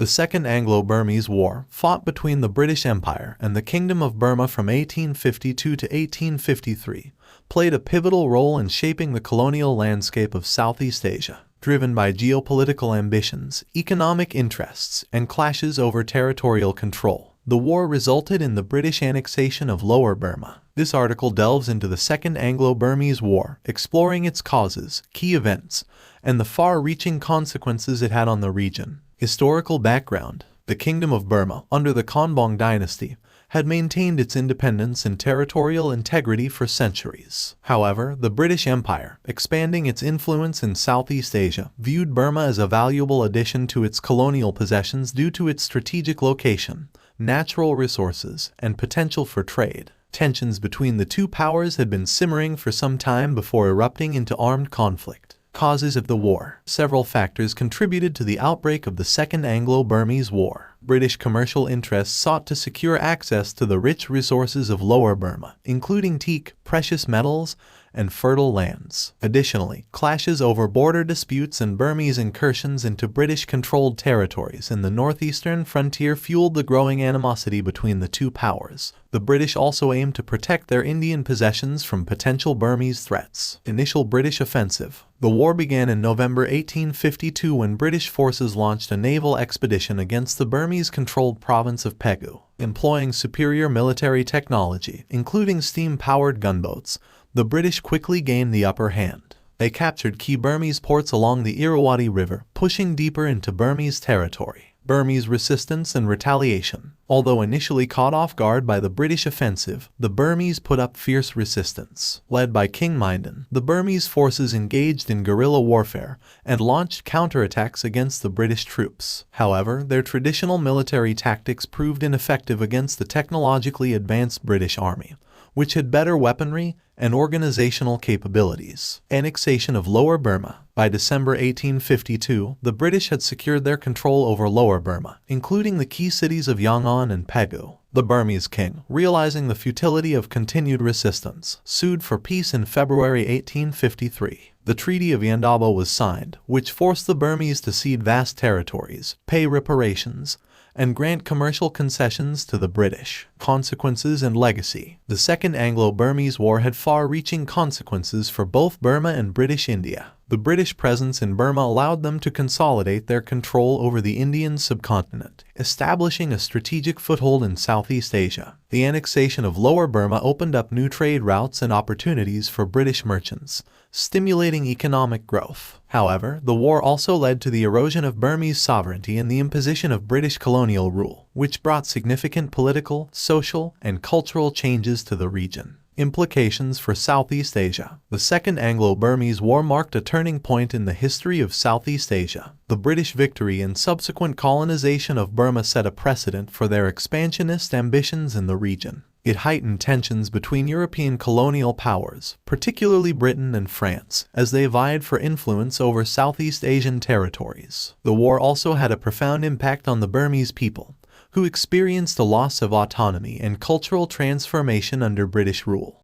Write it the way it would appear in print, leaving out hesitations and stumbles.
The Second Anglo-Burmese War, fought between the British Empire and the Kingdom of Burma from 1852 to 1853, played a pivotal role in shaping the colonial landscape of Southeast Asia, driven by geopolitical ambitions, economic interests, and clashes over territorial control. The war resulted in the British annexation of Lower Burma. This article delves into the Second Anglo-Burmese War, exploring its causes, key events, and the far-reaching consequences it had on the region. Historical background: the Kingdom of Burma, under the Konbaung dynasty, had maintained its independence and territorial integrity for centuries. However, the British Empire, expanding its influence in Southeast Asia, viewed Burma as a valuable addition to its colonial possessions due to its strategic location, natural resources, and potential for trade. Tensions between the two powers had been simmering for some time before erupting into armed conflict. Causes of the war: several factors contributed to the outbreak of the Second Anglo-Burmese War. British commercial interests sought to secure access to the rich resources of Lower Burma, including teak, precious metals, and fertile lands. Additionally, clashes over border disputes and Burmese incursions into British-controlled territories in the northeastern frontier fueled the growing animosity between the two powers. The British also aimed to protect their Indian possessions from potential Burmese threats. Initial British offensive: the war began in November 1852 when British forces launched a naval expedition against the Burmese-controlled province of Pegu. Employing superior military technology, including steam-powered gunboats, the British quickly gained the upper hand. They captured key Burmese ports along the Irrawaddy River, pushing deeper into Burmese territory. Burmese resistance and retaliation: although initially caught off guard by the British offensive, the Burmese put up fierce resistance. Led by King Mindon, the Burmese forces engaged in guerrilla warfare and launched counterattacks against the British troops. However, their traditional military tactics proved ineffective against the technologically advanced British Army, which had better weaponry and organizational capabilities. Annexation of Lower Burma: by December 1852, the British had secured their control over Lower Burma, including the key cities of Yangon and Pegu. The Burmese king, realizing the futility of continued resistance, sued for peace in February 1853. The Treaty of Yandabo was signed, which forced the Burmese to cede vast territories, pay reparations, and grant commercial concessions to the British. Consequences and legacy: the Second Anglo-Burmese War had far-reaching consequences for both Burma and British India. The British presence in Burma allowed them to consolidate their control over the Indian subcontinent, establishing a strategic foothold in Southeast Asia. The annexation of Lower Burma opened up new trade routes and opportunities for British merchants, stimulating economic growth. However, the war also led to the erosion of Burmese sovereignty and the imposition of British colonial rule, which brought significant political, social, and cultural changes to the region. Implications for Southeast Asia: the Second Anglo-Burmese War marked a turning point in the history of Southeast Asia. The British victory and subsequent colonization of Burma set a precedent for their expansionist ambitions in the region. It heightened tensions between European colonial powers, particularly Britain and France, as they vied for influence over Southeast Asian territories. The war also had a profound impact on the Burmese people, who experienced a loss of autonomy and cultural transformation under British rule.